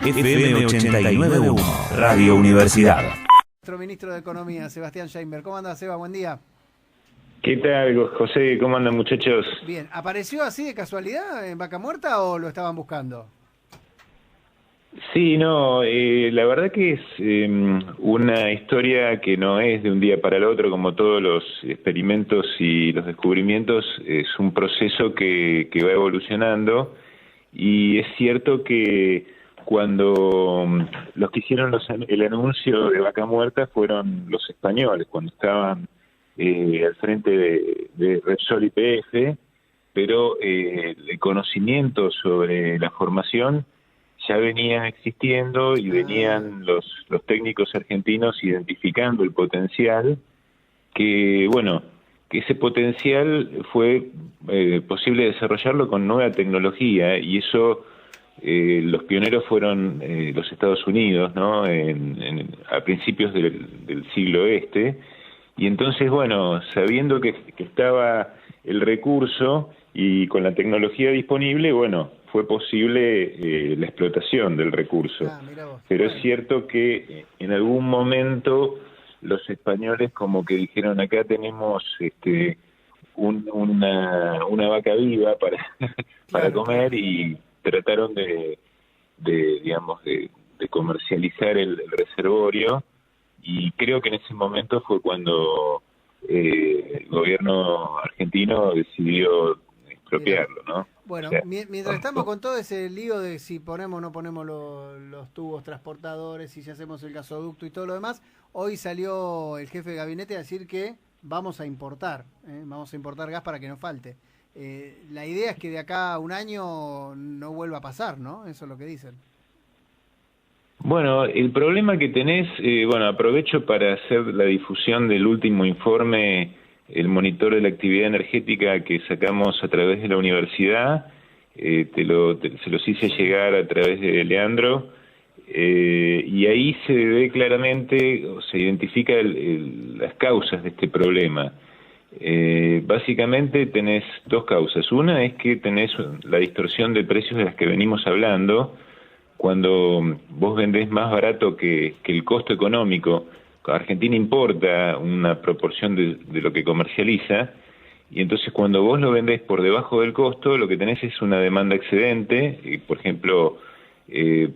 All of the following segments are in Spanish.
FM 89.1, Radio Universidad. Nuestro ministro de Economía, Sebastián Scheinberg. ¿Cómo anda, Seba? Buen día. ¿Qué tal, José? ¿Cómo andan, muchachos? Bien. ¿Apareció así de casualidad en Vaca Muerta o lo estaban buscando? Sí, no, la verdad que es una historia que no es de un día para el otro, como todos los experimentos y los descubrimientos, es un proceso que va evolucionando, y es cierto que cuando los que hicieron el anuncio de Vaca Muerta fueron los españoles, cuando estaban al frente de Repsol YPF, pero el conocimiento sobre la formación ya venía existiendo y venían los técnicos argentinos identificando el potencial, que ese potencial fue posible desarrollarlo con nueva tecnología, y eso los pioneros fueron los Estados Unidos, ¿no? A principios del siglo este, y entonces, sabiendo que estaba el recurso y con la tecnología disponible, fue posible la explotación del recurso. Pero es cierto que en algún momento los españoles como que dijeron, acá tenemos una vaca viva para comer, y trataron de comercializar el reservorio, y creo que en ese momento fue cuando el gobierno argentino decidió expropiarlo, ¿no? Bueno, mientras estamos con todo ese lío de si ponemos o no ponemos los tubos transportadores, y si hacemos el gasoducto y todo lo demás, hoy salió el jefe de gabinete a decir que vamos a importar gas para que no falte. La idea es que de acá a un año no vuelva a pasar, ¿no? Eso es lo que dicen. Bueno, el problema que tenés, aprovecho para hacer la difusión del último informe, el monitor de la actividad energética que sacamos a través de la universidad. Se los hice llegar a través de Leandro, y ahí se ve claramente, se identifica las causas de este problema. Básicamente tenés dos causas. Una es que tenés la distorsión de precios de las que venimos hablando. Cuando vos vendés más barato que el costo económico, Argentina importa una proporción de lo que comercializa, y entonces cuando vos lo vendés por debajo del costo, lo que tenés es una demanda excedente. Por ejemplo,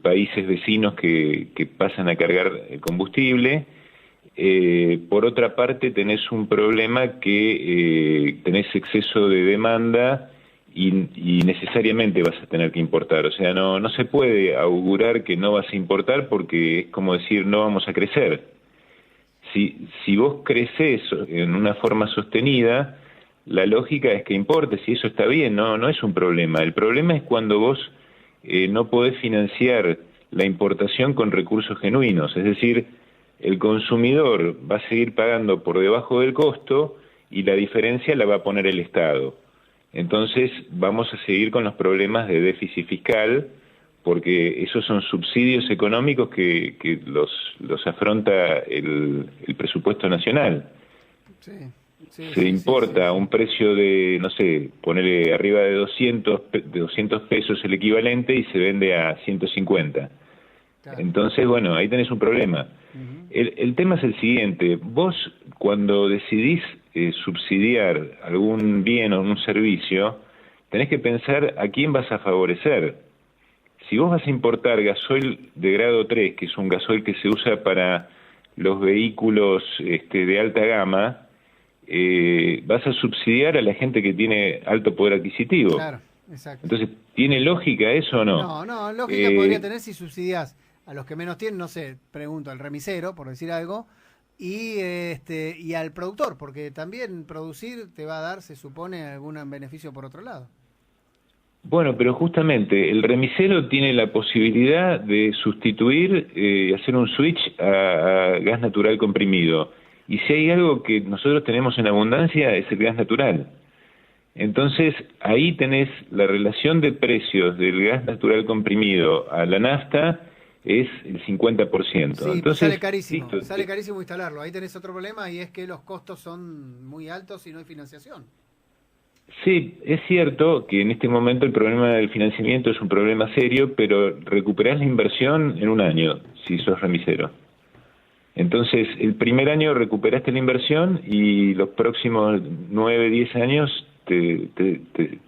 países vecinos que pasan a cargar el combustible. Por otra parte, tenés un problema que tenés exceso de demanda, y necesariamente vas a tener que importar. O sea, no se puede augurar que no vas a importar, porque es como decir, no vamos a crecer. Si vos crecés en una forma sostenida, la lógica es que importes, y eso está bien, no es un problema. El problema es cuando vos no podés financiar la importación con recursos genuinos, es decir, el consumidor va a seguir pagando por debajo del costo, y la diferencia la va a poner el Estado. Entonces vamos a seguir con los problemas de déficit fiscal, porque esos son subsidios económicos que los afronta el presupuesto nacional. Se importa a un precio de, no sé, ponerle arriba de 200 pesos el equivalente, y se vende a 150. Claro. Entonces, ahí tenés un problema. El tema es el siguiente: vos, cuando decidís subsidiar algún bien o un servicio, tenés que pensar a quién vas a favorecer. Si vos vas a importar gasoil de grado 3, que es un gasoil que se usa para los vehículos de alta gama, vas a subsidiar a la gente que tiene alto poder adquisitivo. Claro, exacto. Entonces, ¿tiene lógica eso o no? No, lógica podría tener si subsidiás a los que menos tienen, no sé, pregunto, al remisero, por decir algo, y al productor, porque también producir te va a dar, se supone, algún beneficio por otro lado. Bueno, pero justamente el remisero tiene la posibilidad de sustituir, hacer un switch a gas natural comprimido. Y si hay algo que nosotros tenemos en abundancia, es el gas natural. Entonces, ahí tenés la relación de precios del gas natural comprimido a la nafta, es el 50%. Sí, entonces sale carísimo, sale carísimo instalarlo. Ahí tenés otro problema, y es que los costos son muy altos y no hay financiación. Sí, es cierto que en este momento el problema del financiamiento es un problema serio, pero recuperás la inversión en un año, si sos remisero. Entonces, el primer año recuperaste la inversión y los próximos 9, 10 años te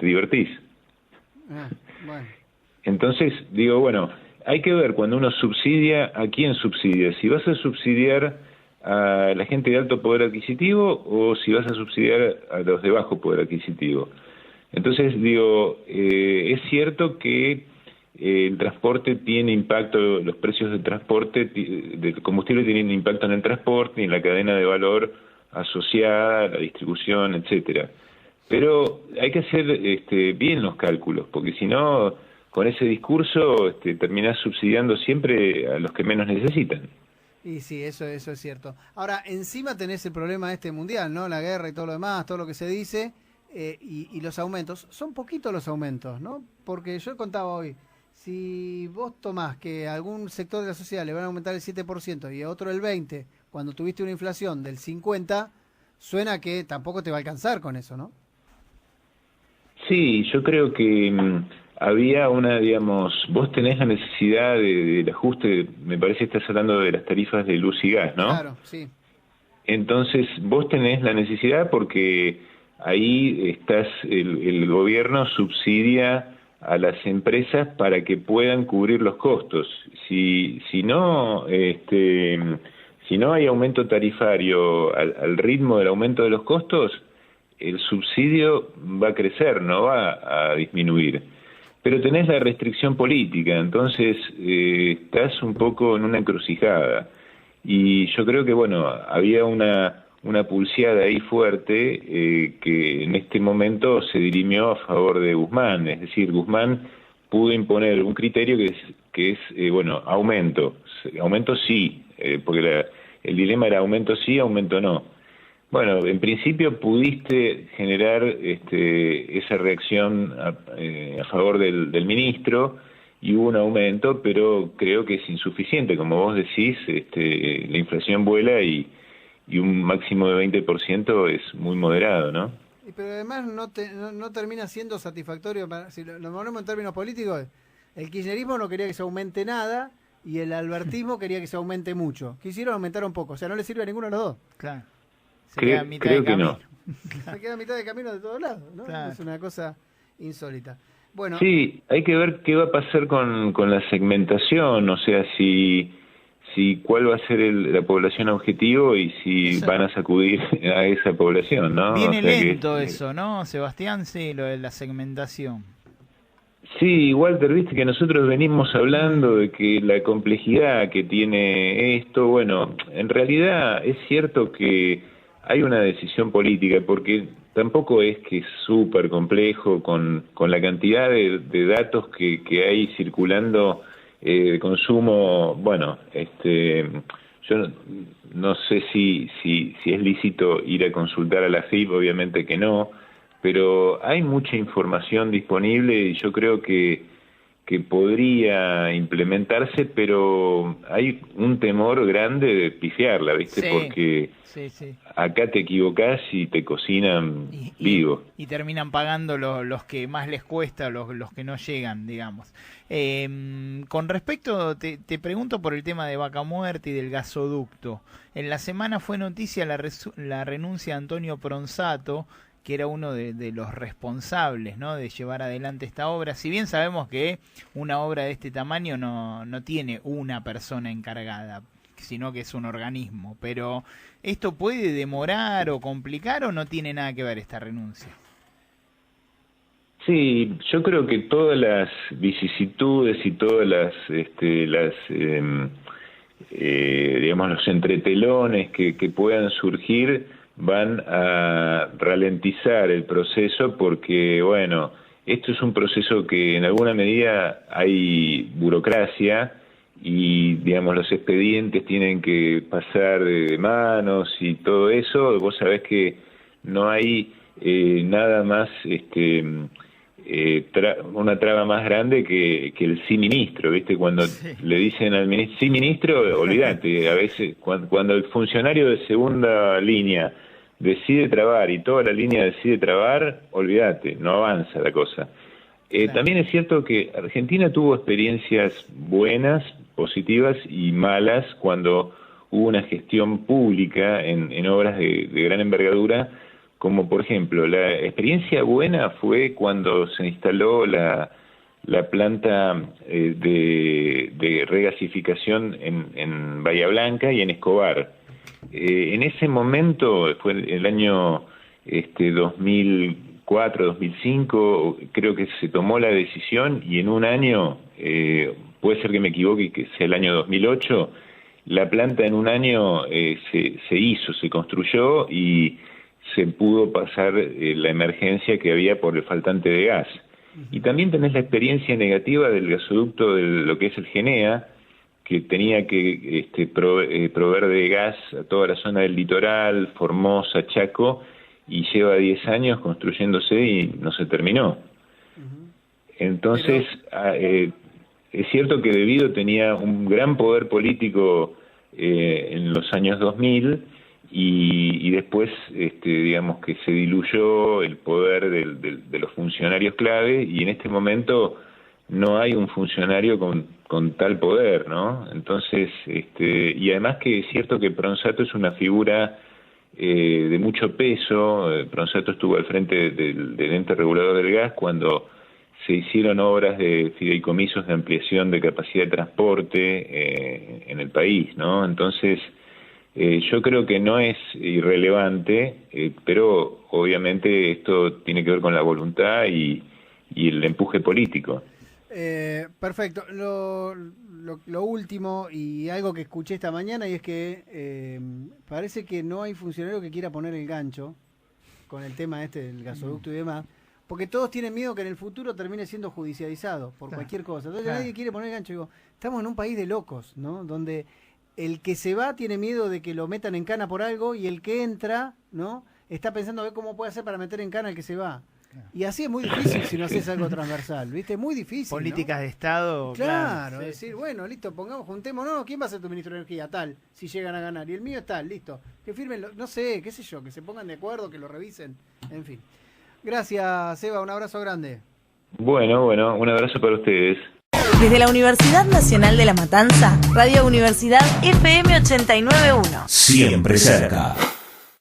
divertís. Bueno. Entonces, digo, bueno, hay que ver cuando uno subsidia, ¿a quién subsidia? Si vas a subsidiar a la gente de alto poder adquisitivo o si vas a subsidiar a los de bajo poder adquisitivo. Entonces, digo, es cierto que el transporte tiene impacto, los precios del transporte, del combustible tienen impacto en el transporte y en la cadena de valor asociada a la distribución, etcétera. Pero hay que hacer bien los cálculos, porque si no, con ese discurso terminás subsidiando siempre a los que menos necesitan. Y sí, eso es cierto. Ahora, encima tenés el problema mundial, ¿no? La guerra y todo lo demás, todo lo que se dice, y los aumentos. Son poquitos los aumentos, ¿no? Porque yo contaba hoy, si vos tomás que a algún sector de la sociedad le van a aumentar el 7% y a otro el 20%, cuando tuviste una inflación del 50%, suena que tampoco te va a alcanzar con eso, ¿no? Sí, yo creo que había vos tenés la necesidad del ajuste, me parece que estás hablando de las tarifas de luz y gas, ¿no? Claro, sí. Entonces, vos tenés la necesidad porque ahí el gobierno subsidia a las empresas para que puedan cubrir los costos. Si no hay aumento tarifario al ritmo del aumento de los costos, el subsidio va a crecer, no va a disminuir. Pero tenés la restricción política, entonces estás un poco en una encrucijada. Y yo creo que, bueno, había una pulseada ahí fuerte que en este momento se dirimió a favor de Guzmán. Es decir, Guzmán pudo imponer un criterio que es aumento. Aumento sí, porque el dilema era aumento sí, aumento no. Bueno, en principio pudiste generar esa reacción a favor del ministro y hubo un aumento, pero creo que es insuficiente. Como vos decís, la inflación vuela y un máximo de 20% es muy moderado, ¿no? Pero además no termina siendo satisfactorio, si lo ponemos en términos políticos, el kirchnerismo no quería que se aumente nada y el albertismo quería que se aumente mucho. Quisieron aumentar un poco, o sea, no le sirve a ninguno de los dos. Claro. Creo que no. Se queda a mitad de camino de todos lados, ¿no? Claro. Es una cosa insólita. Bueno, sí, hay que ver qué va a pasar con la segmentación, o sea, si cuál va a ser la población objetivo y si eso van a sacudir a esa población, ¿no? Viene lento eso, ¿no, Sebastián? Sí, lo de la segmentación. Sí, Walter, viste que nosotros venimos hablando de que la complejidad que tiene esto, bueno, en realidad es cierto que hay una decisión política, porque tampoco es que es súper complejo con la cantidad de datos que hay circulando de consumo. Bueno, yo no sé si es lícito ir a consultar a la FIP, obviamente que no, pero hay mucha información disponible y yo creo que podría implementarse, pero hay un temor grande de pifiarla, ¿viste? Sí, porque sí. Acá te equivocás y te cocinan vivo. Y terminan pagando los que más les cuesta, los que no llegan, digamos. Con respecto, te pregunto por el tema de Vaca Muerta y del gasoducto. En la semana fue noticia la renuncia de Antonio Pronsato, que era uno de los responsables, ¿no?, de llevar adelante esta obra. Si bien sabemos que una obra de este tamaño no tiene una persona encargada, sino que es un organismo, pero ¿esto puede demorar o complicar o no tiene nada que ver esta renuncia? Sí, yo creo que todas las vicisitudes y todas digamos, los entretelones que puedan surgir van a ralentizar el proceso porque, bueno, esto es un proceso que en alguna medida hay burocracia y, digamos, los expedientes tienen que pasar de manos y todo eso. Vos sabés que no hay nada más, una traba más grande que el sí ministro, ¿viste? Cuando le dicen al ministro, sí ministro, olvídate, a veces cuando el funcionario de segunda línea decide trabar y toda la línea decide trabar, olvídate, no avanza la cosa. Claro. También es cierto que Argentina tuvo experiencias buenas, positivas y malas cuando hubo una gestión pública en obras de gran envergadura, como por ejemplo, la experiencia buena fue cuando se instaló la planta de regasificación en Bahía Blanca y en Escobar. En ese momento, fue el año 2004, 2005, creo que se tomó la decisión y en un año, puede ser que me equivoque y que sea el año 2008, la planta en un año se construyó y se pudo pasar la emergencia que había por el faltante de gas. Y también tenés la experiencia negativa del gasoducto de lo que es el GENEA, que tenía que proveer de gas a toda la zona del litoral, Formosa, Chaco, y lleva 10 años construyéndose y no se terminó. Entonces, es cierto que Debido tenía un gran poder político en los años 2000, y después, digamos que se diluyó el poder de los funcionarios clave, y en este momento no hay un funcionario con tal poder, ¿no? Entonces, y además que es cierto que Pronsato es una figura de mucho peso. Pronsato estuvo al frente del ente regulador del gas cuando se hicieron obras de fideicomisos de ampliación de capacidad de transporte en el país, ¿no? Entonces, yo creo que no es irrelevante, pero obviamente esto tiene que ver con la voluntad y el empuje político. Perfecto. Lo último, y algo que escuché esta mañana, y es que parece que no hay funcionario que quiera poner el gancho con el tema del gasoducto y demás, porque todos tienen miedo que en el futuro termine siendo judicializado por cualquier cosa. Entonces nadie quiere poner el gancho. Digo, estamos en un país de locos, ¿no? Donde el que se va tiene miedo de que lo metan en cana por algo, y el que entra, ¿no?, está pensando a ver cómo puede hacer para meter en cana al que se va. Y así es muy difícil si no haces algo transversal, ¿viste? Es muy difícil, Políticas, ¿no?, de Estado. Claro, Sí. decir, bueno, listo, juntémonos, no, ¿quién va a ser tu ministro de Energía? Tal, si llegan a ganar. Y el mío es tal, listo. Que firmen, no sé, qué sé yo, que se pongan de acuerdo, que lo revisen, en fin. Gracias, Seba, un abrazo grande. Bueno, un abrazo para ustedes. Desde la Universidad Nacional de La Matanza, Radio Universidad FM 89.1. Siempre cerca.